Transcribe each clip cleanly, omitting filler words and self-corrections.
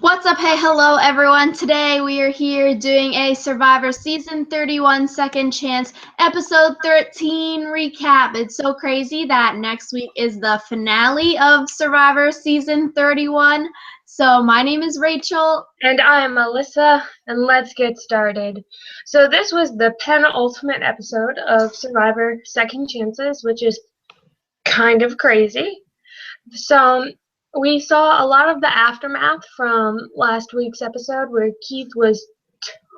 What's up? Hey, hello everyone. Today we are here doing a Survivor Season 31 Second Chance Episode 13 recap. It's so crazy that next week is the finale of Survivor Season 31. So my name is Rachel. And I'm Alyssa, and let's get started. So this was the penultimate episode of Survivor Second Chances, which is kind of crazy. So we saw a lot of the aftermath from last week's episode where Keith was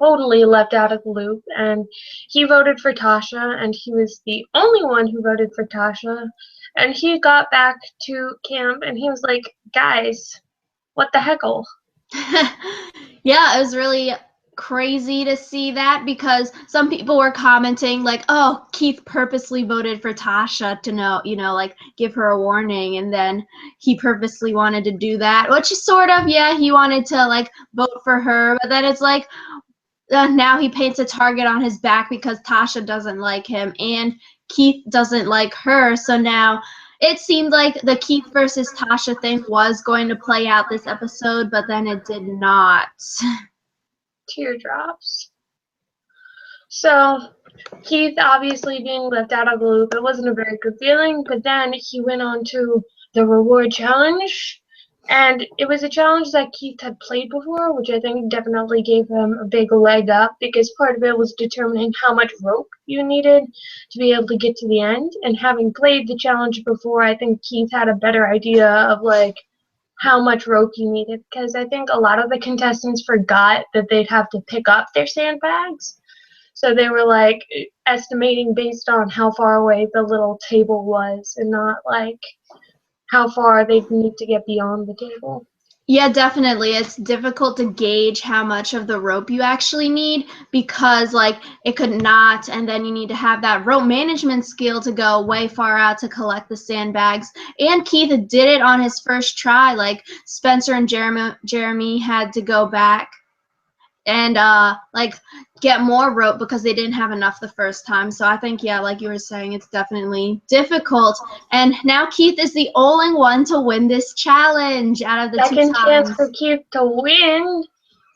totally left out of the loop, and he voted for Tasha, and he was the only one who voted for Tasha. And he got back to camp, and he was like, guys, what the heckle? Yeah, it was really crazy to see that because some people were commenting like, oh, Keith purposely voted for Tasha to like give her a warning, and then he purposely wanted to do that, which is sort of, yeah, he wanted to like vote for her, but then it's like now he paints a target on his back because Tasha doesn't like him and Keith doesn't like her. So now it seemed like the Keith versus Tasha thing was going to play out this episode, but then it did not. Teardrops. So Keith obviously being left out of the loop, it wasn't a very good feeling, but then he went on to the reward challenge, and it was a challenge that Keith had played before, which I think definitely gave him a big leg up, because part of it was determining how much rope you needed to be able to get to the end, and having played the challenge before, I think Keith had a better idea of like how much rope you needed, because I think a lot of the contestants forgot that they'd have to pick up their sandbags. So they were like estimating based on how far away the little table was and not like how far they'd need to get beyond the table. Yeah, definitely. It's difficult to gauge how much of the rope you actually need because, like, it could not, and then you need to have that rope management skill to go way far out to collect the sandbags. And Keith did it on his first try. Like, Spencer and Jeremy had to go back and like get more rope because they didn't have enough the first time. So I think, yeah, like you were saying, it's definitely difficult. And now Keith is the only one to win this challenge out of the two Second chance times. for Keith to win.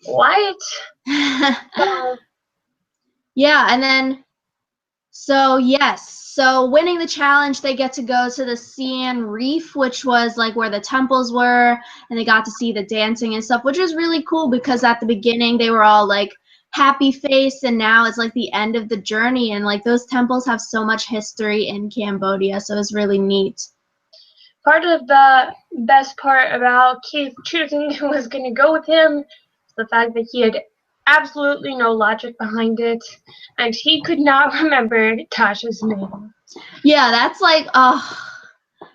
What? Yeah, and then so yes, so winning the challenge, they get to go to the Sian Reef, which was like where the temples were, and they got to see the dancing and stuff, which was really cool because at the beginning they were all like happy face, and now it's like the end of the journey, and like those temples have so much history in Cambodia, so it's really neat. Part of the best part about Keith choosing who was going to go with him is the fact that he had absolutely no logic behind it, and he could not remember Tasha's name. Yeah, that's like, oh,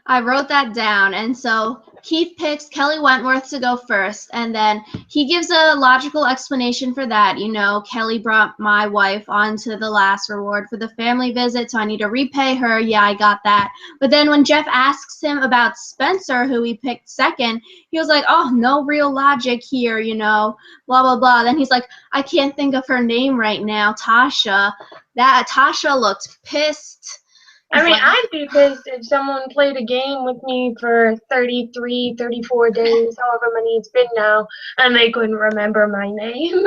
I wrote that down. And so Keith picks Kelly Wentworth to go first, and then he gives a logical explanation for that. You know, Kelly brought my wife onto the last reward for the family visit, so I need to repay her. Yeah, I got that. But then when Jeff asks him about Spencer, who he picked second, he was like, oh, no real logic here, you know, blah, blah, blah. Then he's like, I can't think of her name right now, Tasha. That Tasha looked pissed. I mean, I'd be pissed if someone played a game with me for 33, 34 days, however many it's been now, and they couldn't remember my name.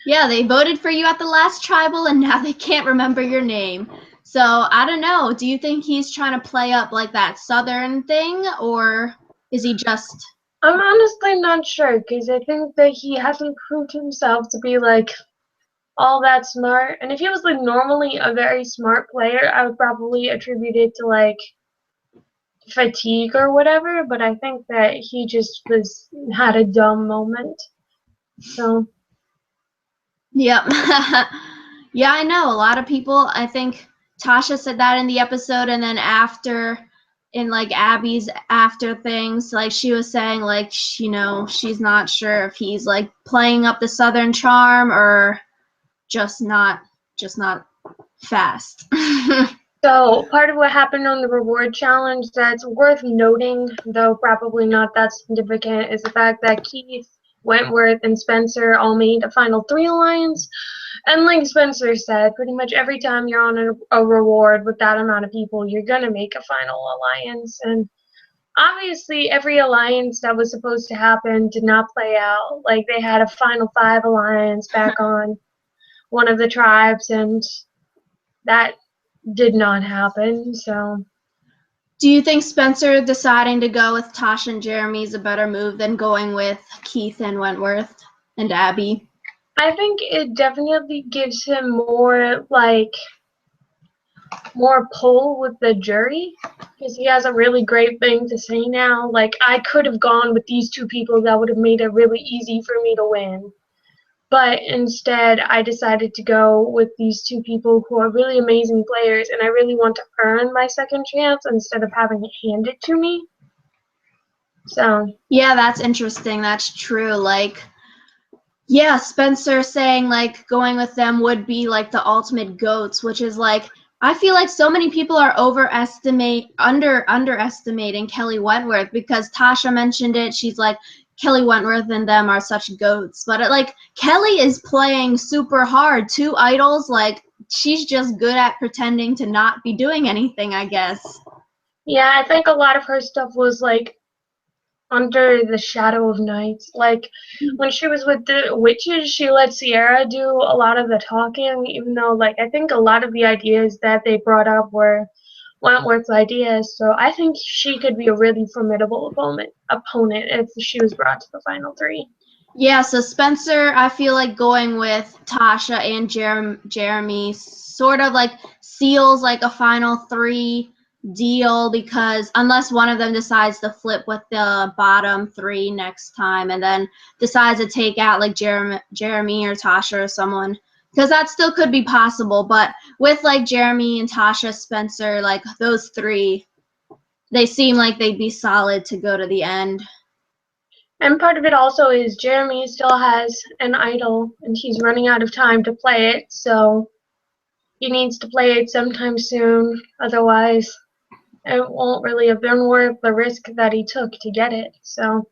Yeah, they voted for you at the last tribal, and now they can't remember your name. So I don't know. Do you think he's trying to play up like that Southern thing, or is he just? I'm honestly not sure, because I think that he hasn't proved himself to be, like, all that smart. And if he was, like, normally a very smart player, I would probably attribute it to, like, fatigue or whatever, but I think that he just had a dumb moment. So Yep. Yeah, I know. A lot of people, I think Tasha said that in the episode, and then after, in like Abby's after things, like she was saying, like, you know, she's not sure if he's like playing up the Southern charm or just not fast. So, part of what happened on the reward challenge that's worth noting, though probably not that significant, is the fact that Keith, Wentworth, and Spencer all made a final 3 alliance. And like Spencer said, pretty much every time you're on a reward with that amount of people, you're going to make a final alliance. And obviously every alliance that was supposed to happen did not play out. Like they had a Final Five alliance back on one of the tribes, and that did not happen. So Do you think Spencer deciding to go with Tasha and Jeremy is a better move than going with Keith and Wentworth and Abby? I think it definitely gives him more pull with the jury because he has a really great thing to say now. Like I could have gone with these two people that would have made it really easy for me to win. But instead, I decided to go with these two people who are really amazing players, and I really want to earn my second chance instead of having it handed to me. So, Yeah, that's interesting. That's true. Like, yeah, Spencer saying like going with them would be like the ultimate goats, which is like I feel like so many people are underestimating Kelly Wentworth because Tasha mentioned it. She's like Kelly Wentworth and them are such goats, but like Kelly is playing super hard. Two idols, like she's just good at pretending to not be doing anything, I guess. yeah, I think a lot of her stuff was like under the shadow of night. Like when she was with the witches, she let Sierra do a lot of the talking, even though like I think a lot of the ideas that they brought up were Wentworth's ideas. So I think she could be a really formidable opponent if she was brought to the final three. Yeah, so Spencer, I feel like going with Tasha and Jeremy sort of like seals like a final three deal because unless one of them decides to flip with the bottom three next time and then decides to take out like Jeremy or Tasha or someone, because that still could be possible. But with like Jeremy and Tasha, Spencer, like those three, they seem like they'd be solid to go to the end. And part of it also is Jeremy still has an idol and he's running out of time to play it, so he needs to play it sometime soon. Otherwise, it won't really have been worth the risk that he took to get it. So,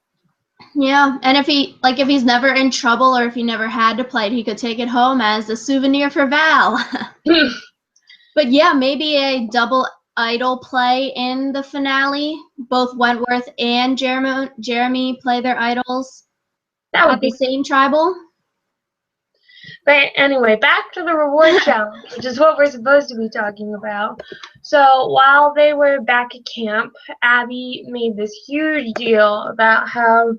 Yeah, and if he's never in trouble or if he never had to play it, he could take it home as a souvenir for Val. But yeah, maybe a double idol play in the finale. Both Wentworth and Jeremy play their idols that would at the be. same tribal. But anyway, back to the reward challenge, which is what we're supposed to be talking about. So while they were back at camp, Abby made this huge deal about how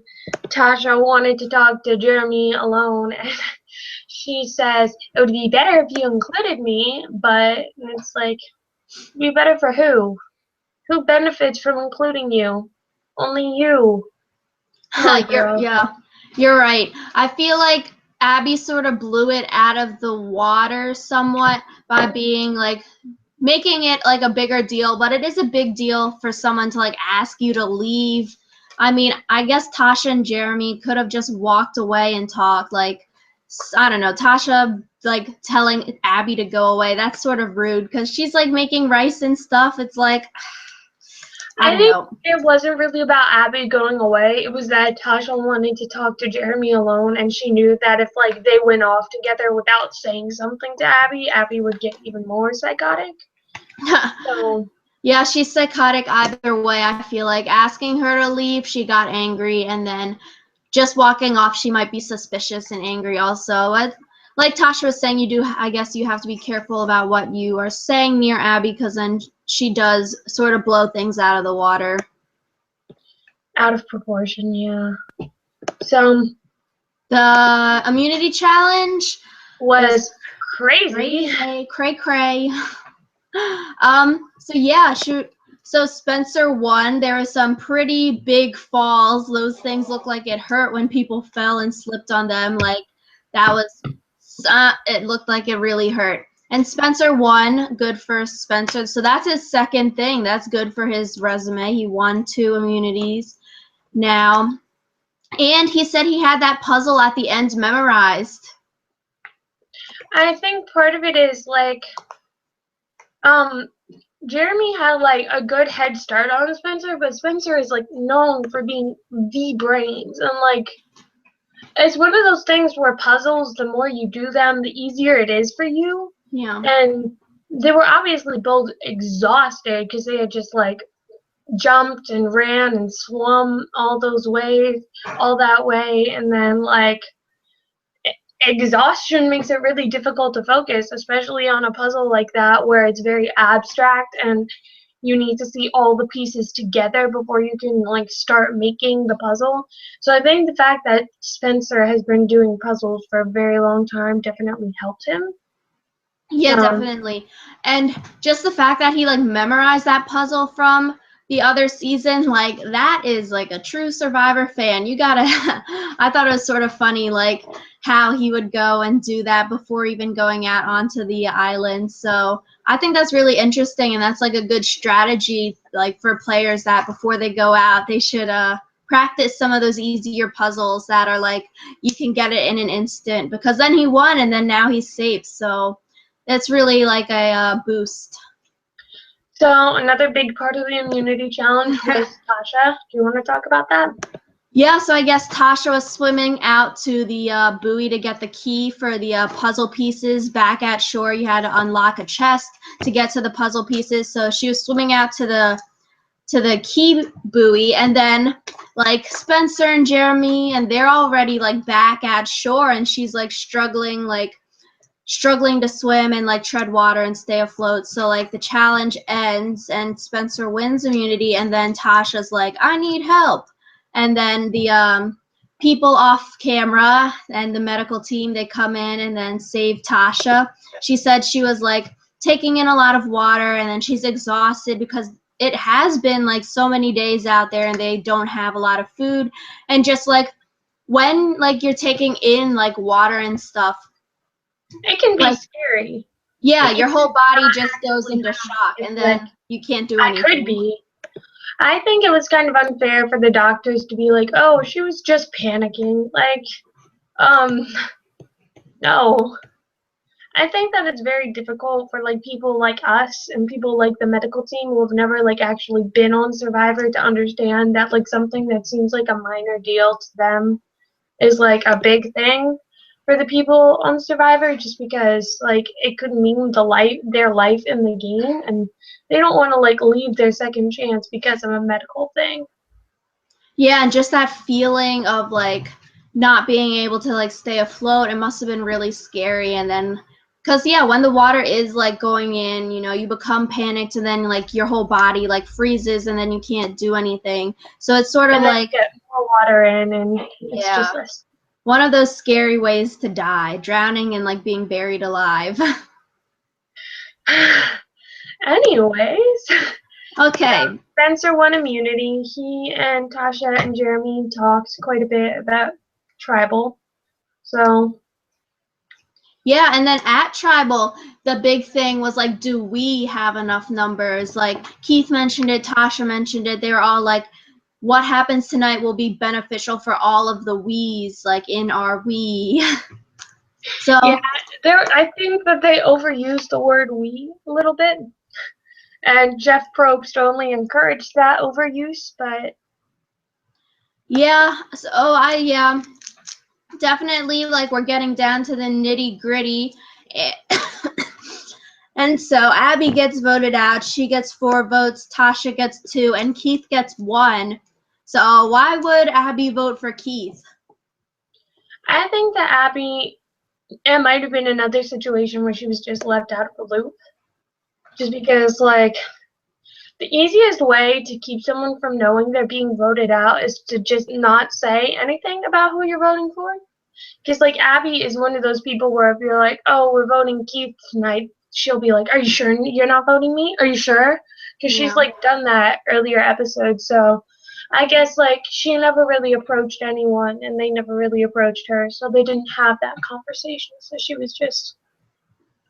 Tasha wanted to talk to Jeremy alone, and she says it would be better if you included me, but it's like, be better for who? Who benefits from including you? Only you. Come on, girl. You're right. I feel like Abby sort of blew it out of the water somewhat by being like making it like a bigger deal, but it is a big deal for someone to like ask you to leave. I mean, I guess Tasha and Jeremy could have just walked away and talked. Like, I don't know, Tasha like telling Abby to go away. That's sort of rude because she's like making rice and stuff. It's like, I I don't think know. it wasn't really about Abby going away. It was that Tasha wanted to talk to Jeremy alone, and she knew that if like they went off together without saying something to Abby, Abby would get even more psychotic. So Yeah, she's psychotic either way. I feel like asking her to leave, she got angry, and then just walking off, she might be suspicious and angry also. Like Tasha was saying, I guess you have to be careful about what you are saying near Abby because then she does sort of blow things out of the water. out of proportion, yeah. So The immunity challenge was was crazy. cray. So yeah, shoot. So Spencer won. There were some pretty big falls. Those things looked like it hurt when people fell and slipped on them. Like that was, it looked like it really hurt. And Spencer won. Good for Spencer. So that's his second thing. That's good for his resume. He won 2 immunities now. And he said he had that puzzle at the end memorized. I think part of it is like um Jeremy had like a good head start on Spencer, but Spencer is like known for being the brains and like it's one of those things where puzzles, the more you do them, the easier it is for you. Yeah. And they were obviously both exhausted because they had just like jumped and ran and swum all those ways, all that way, and then like exhaustion makes it really difficult to focus, especially on a puzzle like that where it's very abstract and you need to see all the pieces together before you can like start making the puzzle. So I think the fact that Spencer has been doing puzzles for a very long time definitely helped him. Yeah, definitely. And just the fact that he like memorized that puzzle from the other season, like that is like a true Survivor fan. You gotta I thought it was sort of funny like how he would go and do that before even going out onto the island. So I think that's really interesting, and that's like a good strategy like for players that before they go out they should practice some of those easier puzzles that are like you can get it in an instant, because then he won and then now he's safe. So it's really like a boost. So another big part of the immunity challenge was Tasha. Do you want to talk about that? Yeah, so I guess Tasha was swimming out to the buoy to get the key for the puzzle pieces. Back at shore, you had to unlock a chest to get to the puzzle pieces. So she was swimming out to the key buoy, and then like Spencer and Jeremy, and they're already like back at shore, and she's like struggling to swim and like tread water and stay afloat. So like the challenge ends and Spencer wins immunity, and then Tasha's like, I need help. And then the people off camera and the medical team, they come in and then save Tasha. She said she was like taking in a lot of water, and then she's exhausted because it has been like so many days out there and they don't have a lot of food. And just like when like you're taking in like water and stuff, It can be like scary. yeah, It can your whole body just goes actually into shock, and like then you can't do I could anything. be. I think it was kind of unfair for the doctors to be like, "Oh, she was just panicking." Like, um, no. I think that it's very difficult for like people like us and people like the medical team who have never like actually been on Survivor to understand that like something that seems like a minor deal to them is like a big thing for the people on Survivor, just because like it could mean their life in the game, and they don't want to like leave their second chance because of a medical thing. Yeah, and just that feeling of like not being able to like stay afloat, it must have been really scary. And then because yeah, when the water is like going in, you know, you become panicked, and then like your whole body like freezes, and then you can't do anything. So it's sort of And then like you get more water in, and it's yeah, just this. one of those scary ways to die, drowning and like being buried alive. Anyways, Okay. Spencer won immunity. He and Tasha and Jeremy talked quite a bit about tribal. So Yeah, and then at Tribal, the big thing was like, do we have enough numbers? Like Keith mentioned it, Tasha mentioned it. They were all like, what happens tonight will be beneficial for all of the we's, like in our we. So yeah, I think that they overused the word "we" a little bit, and Jeff Probst only encouraged that overuse. But yeah, yeah, definitely like we're getting down to the nitty gritty. And so Abby gets voted out. She gets 4 votes. Tasha gets 2, and Keith gets 1. So why would Abby vote for Keith? I think that Abby, it might have been another situation where she was just left out of the loop, just because like the easiest way to keep someone from knowing they're being voted out is to just not say anything about who you're voting for. Because, like, Abby is one of those people where if you're like, oh, we're voting Keith tonight, she'll be like, are you sure you're not voting me? Are you sure? Because she's, Yeah. like, done that earlier episodes. So I guess, like, she never really approached anyone, and they never really approached her. So they didn't have that conversation. So she was just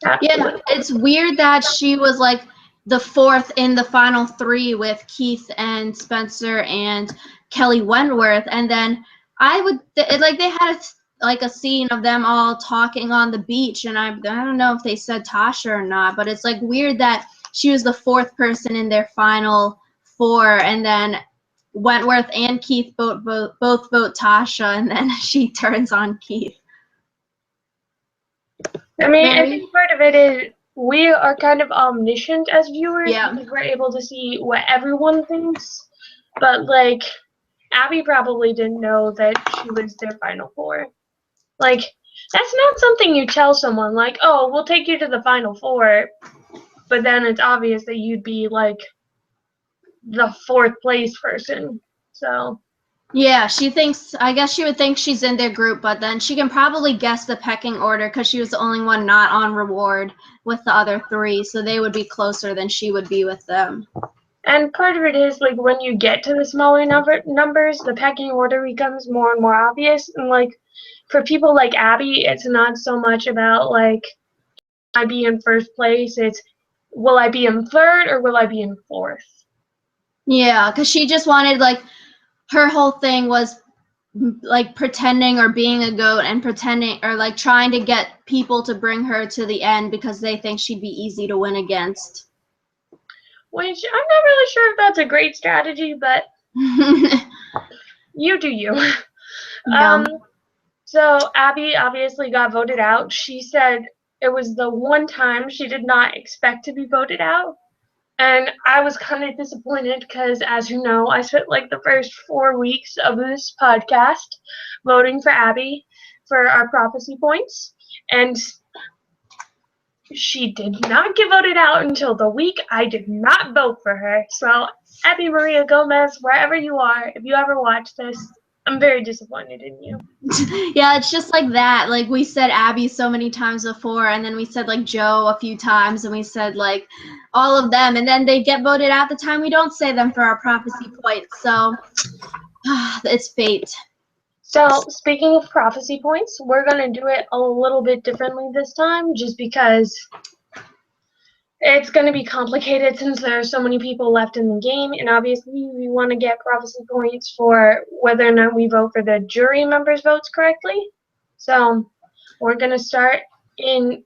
Yeah, it's weird that she was like the 4th in the final 3 with Keith and Spencer and Kelly Wentworth, and then like they had like a scene of them all talking on the beach, and I don't know if they said Tasha or not, but it's like weird that she was the 4th person in their final 4, and then Wentworth and Keith both vote Tasha, and then she turns on Keith. I mean, I Very think part of it is we are kind of omniscient as viewers Yeah. because we're able to see what everyone thinks. But like, Abby probably didn't know that she was their final four. Like, that's not something you tell someone. Like, oh, we'll take you to the final four, but then it's obvious that you'd be like the fourth place person. So Yeah, I guess she would think she's in their group, but then she can probably guess the pecking order because she was the only one not on reward with the other three, so they would be closer than she would be with them. and part of it is like when you get to the smaller numbers, the pecking order becomes more and more obvious. And like for people like Abby, it's not so much about like I be in first place. It's will I be in third or will I be in fourth? Yeah, because she just wanted, like, her whole thing was like pretending or being a goat and pretending or like trying to get people to bring her to the end because they think she'd be easy to win against. Which I'm not really sure if that's a great strategy, but you do you. Yeah. um, so Abby obviously got voted out. She said it was the one time she did not expect to be voted out. And I was kind of disappointed because, as you know, I spent like the first 4 weeks of this podcast voting for Abby for our prophecy points. And she did not get voted out until the week I did not vote for her. So, Abby Maria Gomez, wherever you are, if you ever watch this, I'm very disappointed in you. Yeah, it's just like that. Like we said Abby so many times before, and then we said like Joe a few times, and we said like all of them, and then they get voted out the time we don't say them for our prophecy points. So it's fate. So, speaking of prophecy points, we're going to do it a little bit differently this time just because it's going to be complicated since there are so many people left in the game, and obviously we want to get prophecy points for whether or not we vote for the jury members' votes correctly. So we're going to start in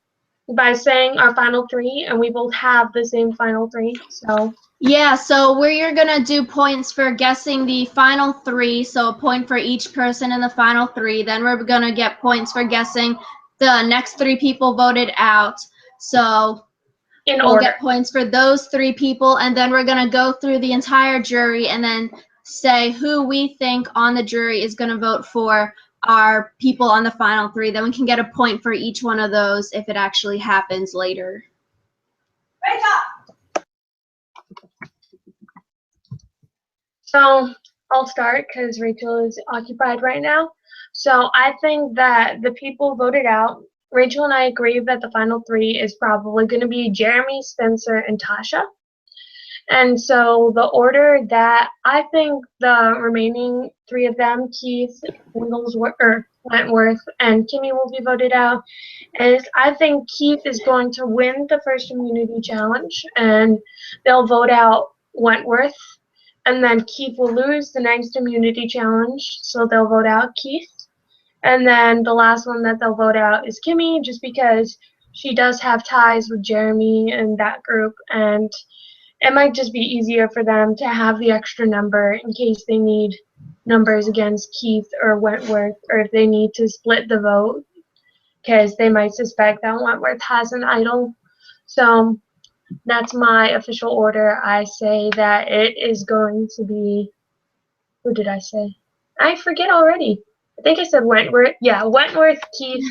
by saying our final three, and we both have the same final three. So Yeah, so we're gonna do points for guessing the final three, so a point for each person in the final three. Then we're gonna get points for guessing the next three people voted out. So in we'll order. get points for those three people, and then we're gonna go through the entire jury and then say who we think on the jury is gonna vote for our people on the final three. Then we can get a point for each one of those if it actually happens later. So I'll start because Rachel is occupied right now. So I think that the people voted out. Rachel and I agree that the final three is probably going to be Jeremy, Spencer, and Tasha. And so the order that I think the remaining three of them, Keith, Wentworth, and Kimmy will be voted out, is I think Keith is going to win the first immunity challenge, and they'll vote out Wentworth, and then Keith will lose the next immunity challenge, so they'll vote out Keith. And then the last one that they'll vote out is Kimmy, just because she does have ties with Jeremy and that group, and it might just be easier for them to have the extra number in case they need numbers against Keith or Wentworth, or if they need to split the vote, because they might suspect that Wentworth has an idol. So that's my official order. I say that it is going to be. Who did I say? I forget already. I think I said Wentworth. Yeah, Wentworth, Keith,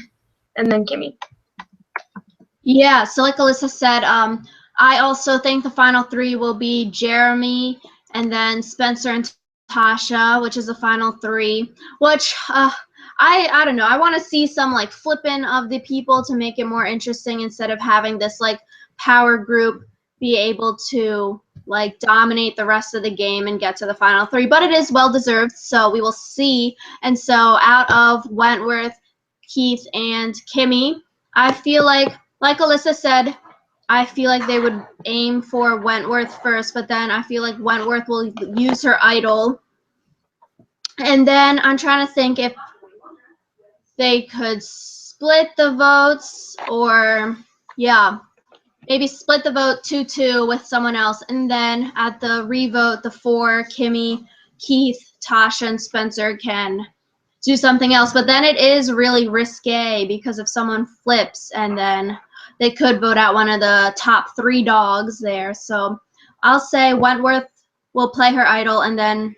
and then Kimmy. Yeah, so like Alyssa said, I also think the final three will be Jeremy and then Spencer and Tasha, which is the final three. Which I don't know. I want to see some like flipping of the people to make it more interesting instead of having this like power group be able to like dominate the rest of the game and get to the final three. But it is well deserved, so we will see. And so out of Wentworth, Keith, and Kimmy, I feel like Alyssa said, I feel like they would aim for Wentworth first, but then I feel like Wentworth will use her idol. And then I'm trying to think if they could split the votes or, yeah, maybe split the vote 2-2 with someone else. And then at the revote, the four, Kimmy, Keith, Tasha, and Spencer can do something else. But then it is really risque because if someone flips and then they could vote out one of the top 3 dogs there. So I'll say Wentworth will play her idol, and then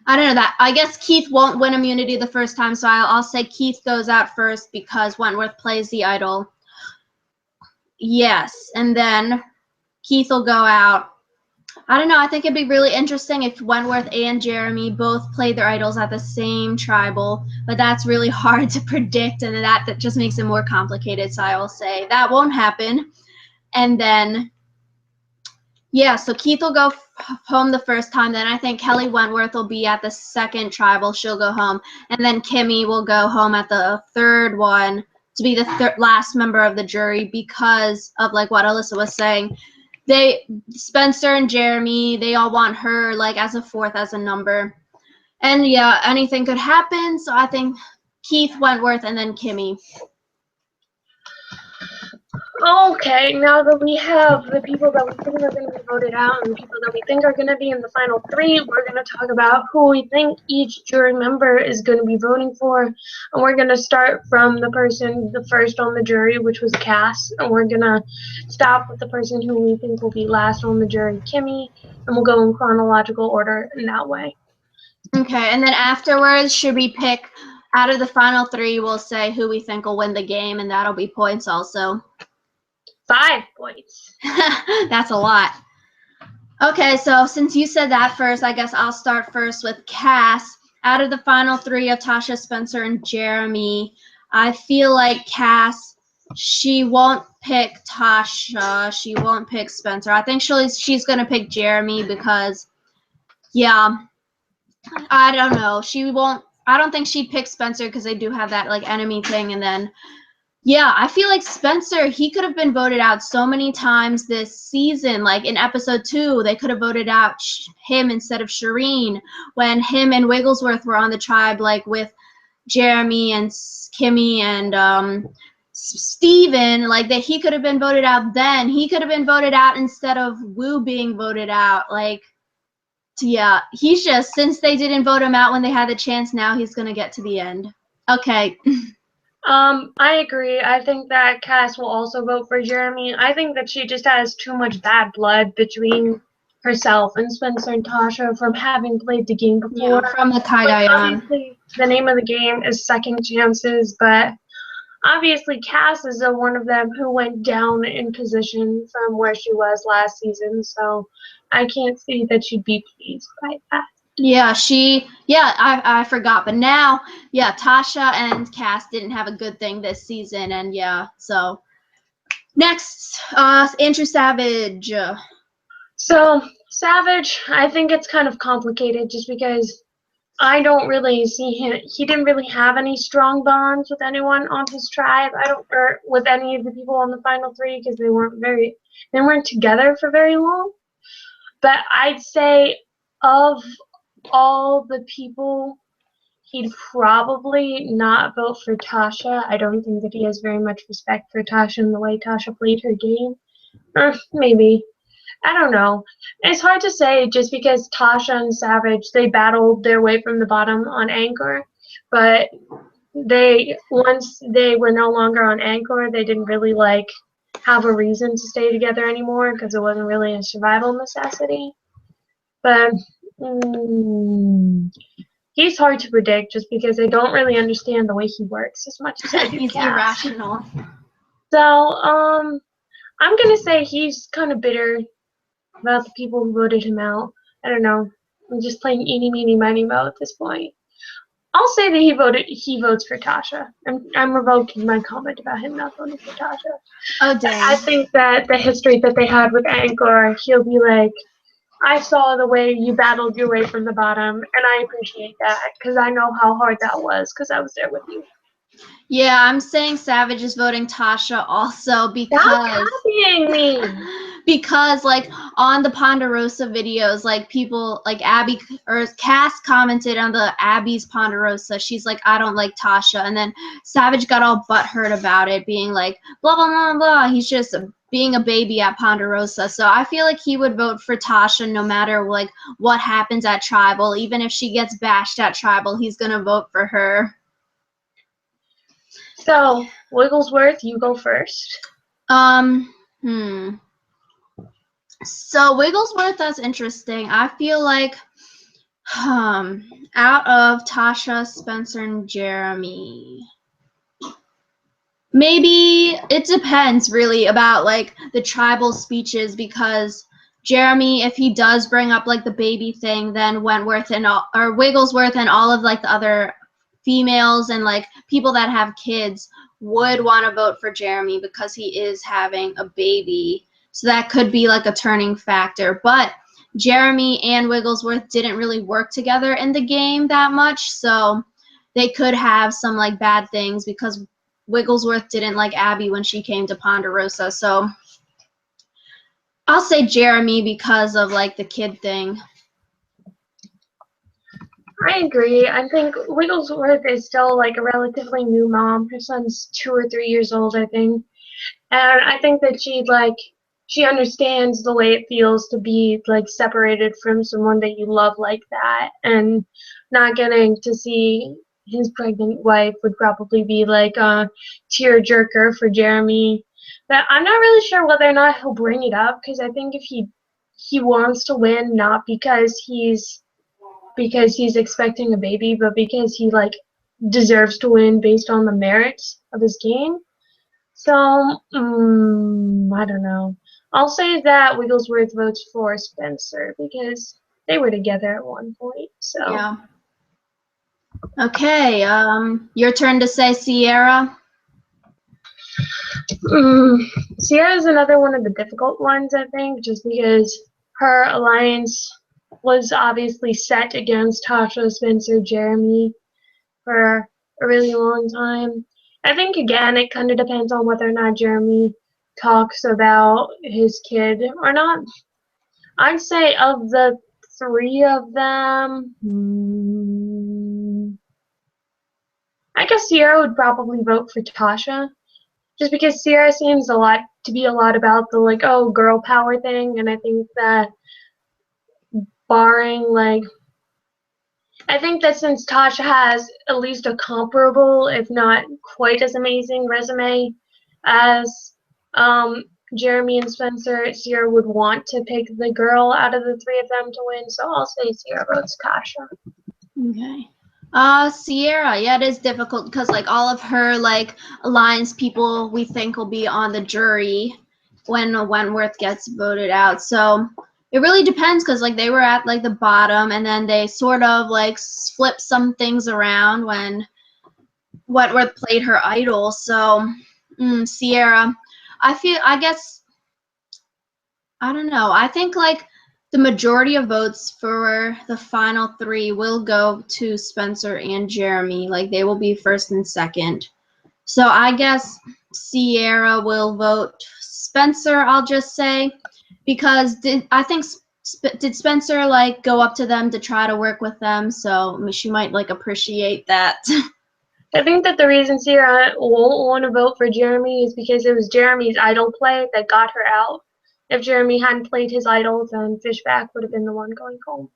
I don't know that. I guess Keith won't win immunity the first time, so I'll say Keith goes out first because Wentworth plays the idol. Yes, and then Keith will go out. I don't know. I think it'd be really interesting if Wentworth and Jeremy both played their idols at the same tribal, but that's really hard to predict, and that just makes it more complicated. So I will say that won't happen. And then, yeah, so Keith will go home the first time. Then I think Kelly Wentworth will be at the second tribal. She'll go home. And then Kimmy will go home at the third one to be the last member of the jury because of, like, what Alyssa was saying. Spencer and Jeremy, they all want her, like, as a fourth, as a number. And, yeah, anything could happen. So I think Keith, Wentworth, and then Kimmy. Okay, now that we have the people that we think are going to be voted out and the people that we think are going to be in the final 3, we're going to talk about who we think each jury member is going to be voting for. And we're going to start from the person, the first on the jury, which was Cass. And we're going to stop with the person who we think will be last on the jury, Kimmy. And we'll go in chronological order in that way. Okay, and then afterwards, should we pick out of the final 3, we'll say who we think will win the game, and that'll be points also. 5 points. That's a lot. Okay, so since you said that first, I guess I'll start first with Cass. Out of the final 3 of Tasha, Spencer, and Jeremy, I feel like Cass, she won't pick Tasha. She won't pick Spencer. I think she's going to pick Jeremy because, yeah, I don't know. I don't think she'd pick Spencer because they do have that, like, enemy thing, and then yeah, I feel like Spencer, he could have been voted out so many times this season. Like in episode 2, they could have voted out him instead of Shireen when him and Wigglesworth were on the tribe, like with Jeremy and Kimmy and Steven. Like that he could have been voted out then. He could have been voted out instead of Wu being voted out. Like, yeah, he's just, since they didn't vote him out when they had the chance, now he's going to get to the end. Okay. I agree. I think that Cass will also vote for Jeremy. I think that she just has too much bad blood between herself and Spencer and Tasha from having played the game before. Yeah, from the Kai on. Obviously, the name of the game is Second Chances, but obviously Cass is one of them who went down in position from where she was last season, so I can't see that she'd be pleased by that. Yeah, I forgot. But now, yeah, Tasha and Cass didn't have a good thing this season. And yeah, so next, Andrew Savage. So, Savage, I think it's kind of complicated just because I don't really see him. He didn't really have any strong bonds with anyone on his tribe. Or with any of the people on the final 3 because they weren't together for very long. But I'd say of all the people, he'd probably not vote for Tasha. I don't think that he has very much respect for Tasha and the way Tasha played her game. Or maybe. I don't know. It's hard to say just because Tasha and Savage, they battled their way from the bottom on Anchor, but once they were no longer on Anchor, they didn't really have a reason to stay together anymore because it wasn't really a survival necessity. But he's hard to predict just because I don't really understand the way he works as much as I do. He's irrational. So, I'm gonna say he's kind of bitter about the people who voted him out. I don't know. I'm just playing eeny, meeny, miny, mo at this point. I'll say that he votes for Tasha. I'm revoking my comment about him not voting for Tasha. Oh, dang. I think that the history that they had with Anchor, he'll be like, I saw the way you battled your way from the bottom, and I appreciate that because I know how hard that was because I was there with you. Yeah, I'm saying Savage is voting Tasha also because Stop copying me. Because like on the Ponderosa videos, like people like Abby or Cass commented on the Abby's Ponderosa. She's like, I don't like Tasha, and then Savage got all butthurt about it, being like, blah blah blah blah. He's just being a baby at Ponderosa. So I feel like he would vote for Tasha no matter like what happens at Tribal. Even if she gets bashed at Tribal, he's gonna vote for her. So, Wigglesworth, you go first. Um, hmm. So Wigglesworth, that's interesting. I feel like, out of Tasha, Spencer, and Jeremy, maybe it depends really about like the tribal speeches, because Jeremy, if he does bring up like the baby thing, then Wentworth and all, or Wigglesworth and all of like the other females and like people that have kids would want to vote for Jeremy because he is having a baby. So that could be like a turning factor. But Jeremy and Wigglesworth didn't really work together in the game that much, so they could have some like bad things because Wigglesworth didn't like Abby when she came to Ponderosa. So I'll say Jeremy because of like the kid thing. I agree. I think Wigglesworth is still like a relatively new mom. Her son's 2 or 3 years old, I think. And I think that she understands the way it feels to be like separated from someone that you love like that, and not getting to see his pregnant wife would probably be like a tearjerker for Jeremy. But I'm not really sure whether or not he'll bring it up, because I think if he wants to win, not because he's expecting a baby, but because he like deserves to win based on the merits of his game. So, I don't know. I'll say that Wigglesworth votes for Spencer because they were together at one point. So, Yeah. Okay, your turn to say Sierra. Sierra is another one of the difficult ones, I think, just because her alliance was obviously set against Tasha, Spencer, Jeremy for a really long time. I think, again, it kind of depends on whether or not Jeremy talks about his kid or not. I'd say of the three of them, I guess Sierra would probably vote for Tasha, just because Sierra seems a lot about the like, oh, girl power thing, and I think that barring like, I think that since Tasha has at least a comparable, if not quite as amazing resume as um, Jeremy and Spencer, Sierra would want to pick the girl out of the three of them to win. So I'll say Sierra votes Tasha. Okay. Sierra, yeah, it is difficult because like all of her like alliance people we think will be on the jury when Wentworth gets voted out. So it really depends because like they were at like the bottom and then they sort of like flipped some things around when Wentworth played her idol. So Sierra, I guess I don't know. I think like the majority of votes for the final three will go to Spencer and Jeremy. Like they will be first and second. So I guess Sierra will vote Spencer, I'll just say, because did Spencer like go up to them to try to work with them? So she might like appreciate that. I think that the reason Sierra won't want to vote for Jeremy is because it was Jeremy's idol play that got her out. If Jeremy hadn't played his idol, then Fishback would have been the one going home.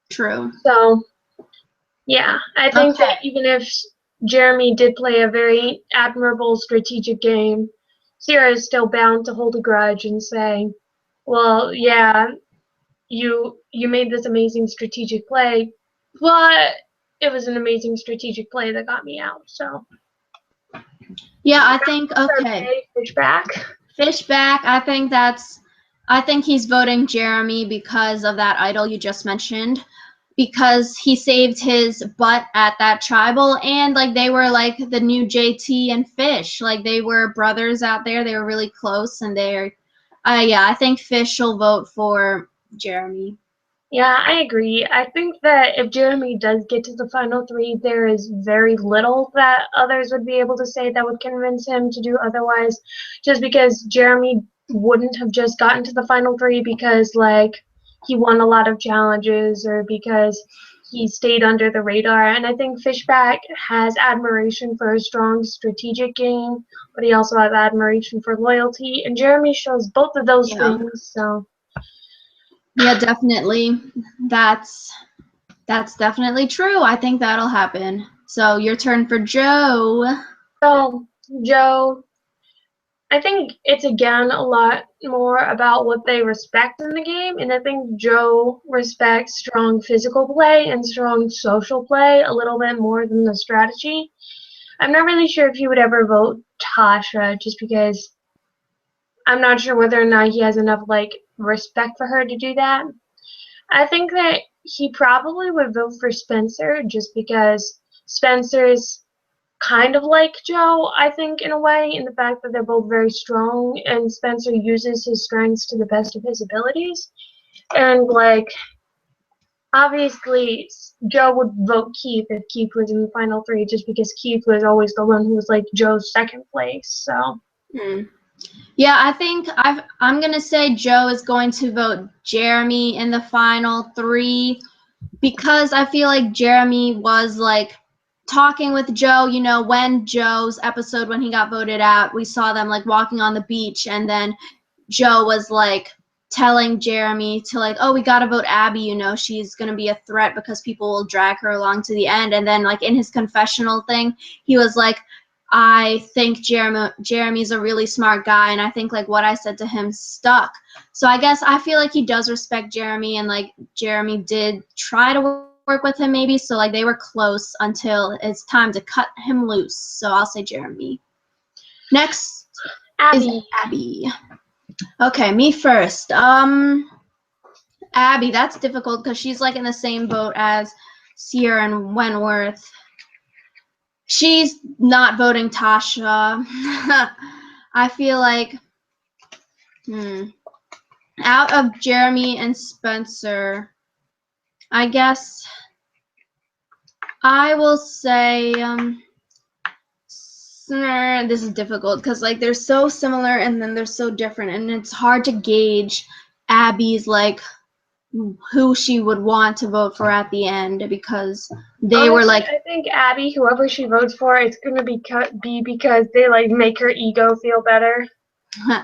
True. So, yeah, I think that Okay. even if Jeremy did play a very admirable strategic game, Sierra is still bound to hold a grudge and say, well, yeah, you made this amazing strategic play, but it was an amazing strategic play that got me out. So, Yeah, I think okay. okay, Fishback. Fishback, I think he's voting Jeremy because of that idol you just mentioned. Because he saved his butt at that tribal and like they were like the new JT and Fish. Like they were brothers out there. They were really close and they're yeah, I think Fish will vote for Jeremy. Yeah, I agree. I think that if Jeremy does get to the final three, there is very little that others would be able to say that would convince him to do otherwise, just because Jeremy wouldn't have just gotten to the final three because, like, he won a lot of challenges or because he stayed under the radar. And I think Fishback has admiration for a strong strategic game, but he also has admiration for loyalty, and Jeremy shows both of those Yeah. things, so. Yeah, definitely. That's definitely true. I think that'll happen. So your turn for Joe. So, Joe, I think it's again a lot more about what they respect in the game, and I think Joe respects strong physical play and strong social play a little bit more than the strategy. I'm not really sure if he would ever vote Tasha, just because I'm not sure whether or not he has enough like respect for her to do that. I think that he probably would vote for Spencer just because Spencer's kind of like Joe, I think, in a way, in the fact that they're both very strong, and Spencer uses his strengths to the best of his abilities. And, like, obviously, Joe would vote Keith if Keith was in the final three, just because Keith was always the one who was, like, Joe's second place, so. Hmm. Yeah, I think I'm gonna say Joe is going to vote Jeremy in the final three because I feel like Jeremy was like talking with Joe, you know, when Joe's episode when he got voted out, we saw them like walking on the beach and then Joe was like telling Jeremy to like, oh, we gotta vote Abby, you know, she's gonna be a threat because people will drag her along to the end. And then like in his confessional thing, he was like, I think Jeremy's a really smart guy, and I think like what I said to him stuck. So I guess I feel like he does respect Jeremy, and like Jeremy did try to work with him maybe, so like they were close until it's time to cut him loose. So I'll say Jeremy. Next is Abby. Abby. Okay, me first. Abby, that's difficult because she's like in the same boat as Sierra and Wentworth. She's not voting Tasha. I feel like, out of Jeremy and Spencer, I guess I will say, this is difficult because like they're so similar and then they're so different, and it's hard to gauge Abby's like who she would want to vote for at the end because they were Honestly, like I think Abby, whoever she votes for, it's gonna be because they like make her ego feel better.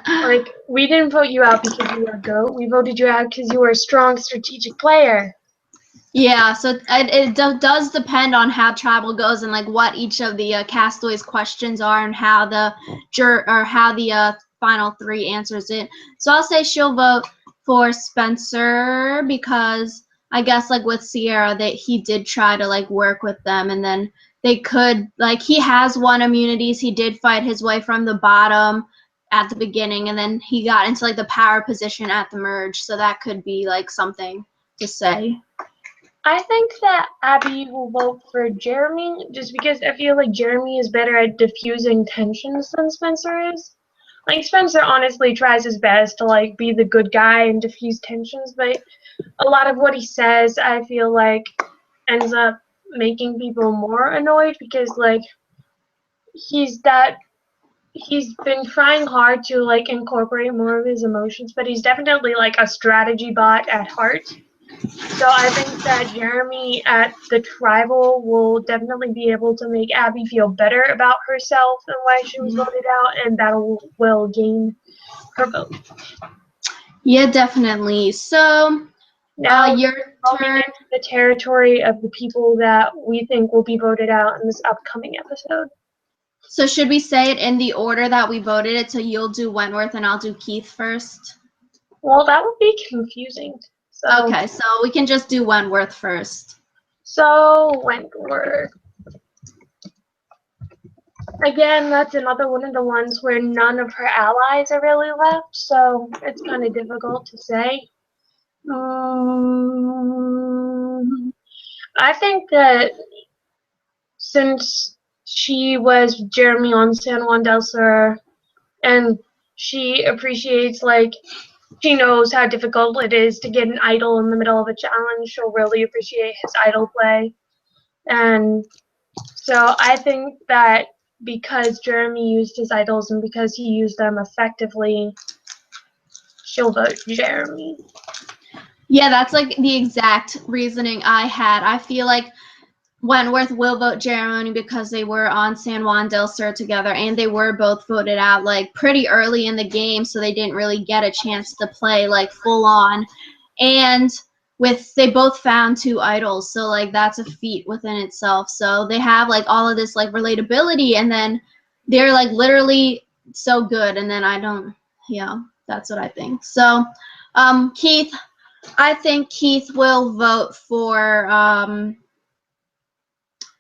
Like, we didn't vote you out because you were a goat. We voted you out because you were a strong strategic player. yeah, so it does depend on how travel goes and like what each of the castaways questions are and how the final three answers it. So I'll say she'll vote for Spencer because I guess like with Sierra that he did try to like work with them, and then they could like he has won immunities. He did fight his way from the bottom at the beginning, and then he got into like the power position at the merge, so that could be like something to say. I think that Abby will vote for Jeremy just because I feel like Jeremy is better at diffusing tensions than Spencer is. Like, Spencer honestly tries his best to like be the good guy and diffuse tensions, but a lot of what he says I feel like ends up making people more annoyed because like he's that he's been trying hard to like incorporate more of his emotions, but he's definitely like a strategy bot at heart. So I think that Jeremy at the tribal will definitely be able to make Abby feel better about herself and why she was voted out, and that will gain her vote. Yeah, definitely. So, Now your we're moving turn. into the territory of the people that we think will be voted out in this upcoming episode. So, should we say it in the order that we voted it? So, you'll do Wentworth and I'll do Keith first? Well, that would be confusing. Okay, so we can just do Wentworth first. So Wentworth. Again, that's another one of the ones where none of her allies are really left, so it's kind of difficult to say. I think that since she was Jeremy on San Juan del Sur, and she appreciates, like, she knows how difficult it is to get an idol in the middle of a challenge, she'll really appreciate his idol play. And so I think that because Jeremy used his idols and because he used them effectively, she'll vote Jeremy. Yeah, that's like the exact reasoning I had. I feel like Wentworth will vote Jeremy because they were on San Juan del Sur together and they were both voted out like pretty early in the game, so they didn't really get a chance to play like full on. And they both found two idols, so like that's a feat within itself. So they have like all of this like relatability, and then they're like literally so good, and then I don't. Yeah, that's what I think. So, Keith, I think Keith will vote for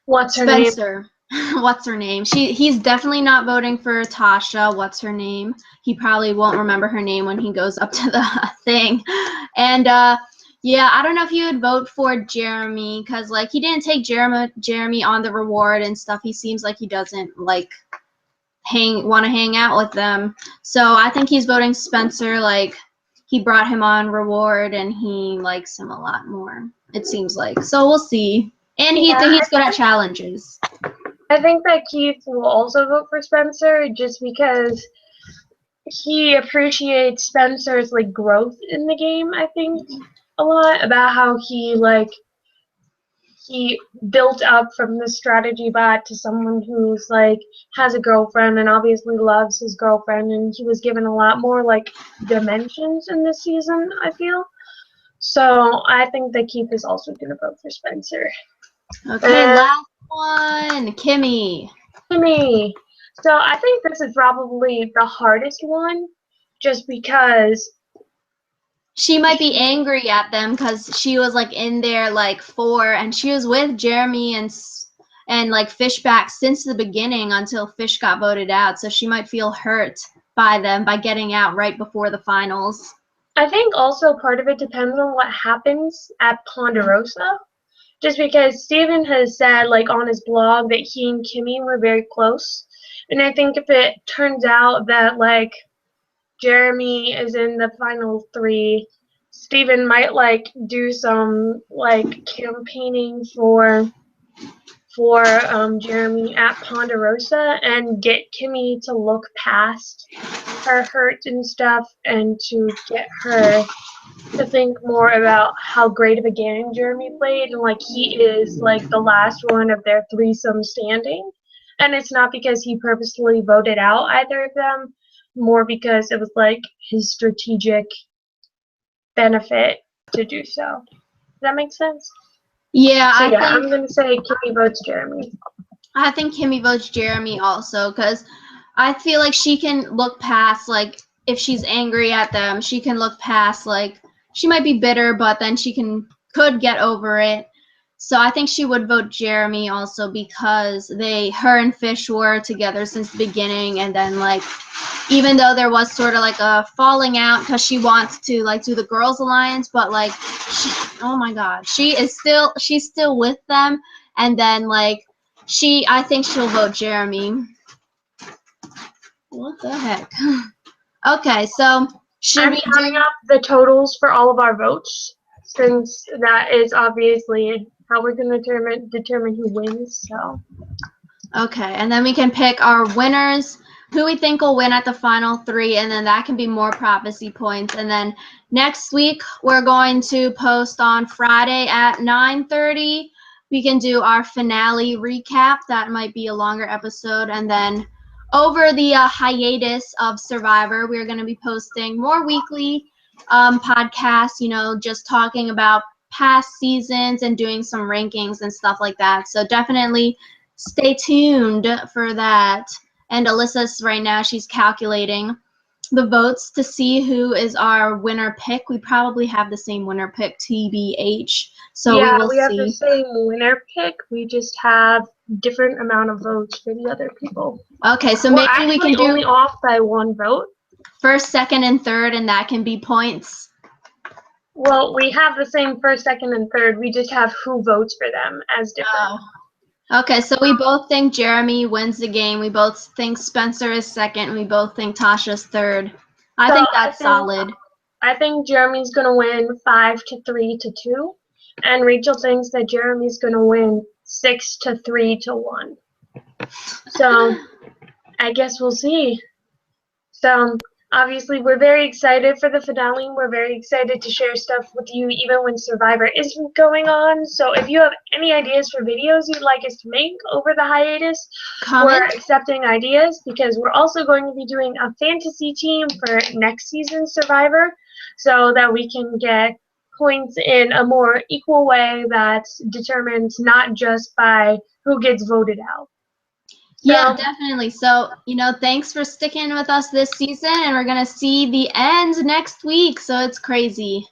What's her name? Spencer. What's her name? He's definitely not voting for Tasha. What's her name? He probably won't remember her name when he goes up to the thing. And yeah, I don't know if he would vote for Jeremy, because like he didn't take Jeremy on the reward and stuff. He seems like he doesn't like want to hang out with them. So I think he's voting Spencer. Like he brought him on reward and he likes him a lot more, it seems like. So we'll see. And he's good at challenges. I think that Keith will also vote for Spencer just because he appreciates Spencer's like growth in the game, I think, a lot about how he built up from the strategy bot to someone who's like has a girlfriend and obviously loves his girlfriend, and he was given a lot more like dimensions in this season, I feel. So I think that Keith is also gonna vote for Spencer. Okay, last one, Kimmy. Kimmy. So I think this is probably the hardest one, just because she might be angry at them because she was like in there like 4, and she was with Jeremy and like Fishback since the beginning until Fish got voted out. So she might feel hurt by them by getting out right before the finals. I think also part of it depends on what happens at Ponderosa. Just because Steven has said, like, on his blog that he and Kimmy were very close. And I think if it turns out that, like, Jeremy is in the final 3, Steven might, like, do some, like, campaigning for Jeremy at Ponderosa and get Kimmy to look past her hurt and stuff and to get her to think more about how great of a game Jeremy played, and like he is like the last one of their threesome standing. And it's not because he purposely voted out either of them, more because it was like his strategic benefit to do so. Does that make sense? Yeah, I'm gonna say Kimmy votes Jeremy. I think Kimmy votes Jeremy also, because I feel like she can look past, like, if she's angry at them, she can look past, like, she might be bitter, but then she could get over it. So I think she would vote Jeremy also, because her and Fish were together since the beginning, and then like even though there was sort of like a falling out because she wants to like do the girls alliance, but like oh my god, she's still with them, and then like I think she'll vote Jeremy. What the heck? Okay, so I'm counting up the totals for all of our votes, since that is obviously how we're going to determine who wins. So. Okay, and then we can pick our winners, who we think will win at the final 3, and then that can be more prophecy points. And then next week, we're going to post on Friday at 9:30. We can do our finale recap. That might be a longer episode. And then over the hiatus of Survivor, we're going to be posting more weekly podcasts, just talking about past seasons and doing some rankings and stuff like that. So definitely stay tuned for that. And Alyssa's right now, she's calculating the votes to see who is our winner pick. We probably have the same winner pick, TBH. So yeah, we have the same winner pick. We just have different amount of votes for the other people. Okay, so maybe we can do only off by 1 vote. First, second, and third, and that can be points. Well, we have the same first, second, and third. We just have who votes for them as different. Oh. Okay, so we both think Jeremy wins the game. We both think Spencer is second. And we both think Tasha's third. I think that's solid. I think Jeremy's going to win 5-3-2. And Rachel thinks that Jeremy's going to win 6-3-1. So I guess we'll see. So obviously we're very excited for the finale. We're very excited to share stuff with you even when Survivor isn't going on. So if you have any ideas for videos you'd like us to make over the hiatus, we're accepting ideas, because we're also going to be doing a fantasy team for next season's Survivor, so that we can get points in a more equal way that's determined not just by who gets voted out. Yeah, definitely. So, thanks for sticking with us this season, and we're gonna see the end next week. So it's crazy.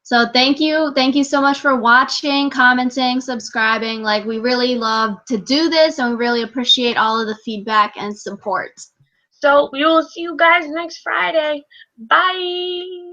So thank you. Thank you so much for watching, commenting, subscribing. Like, we really love to do this, and we really appreciate all of the feedback and support. So we will see you guys next Friday. Bye.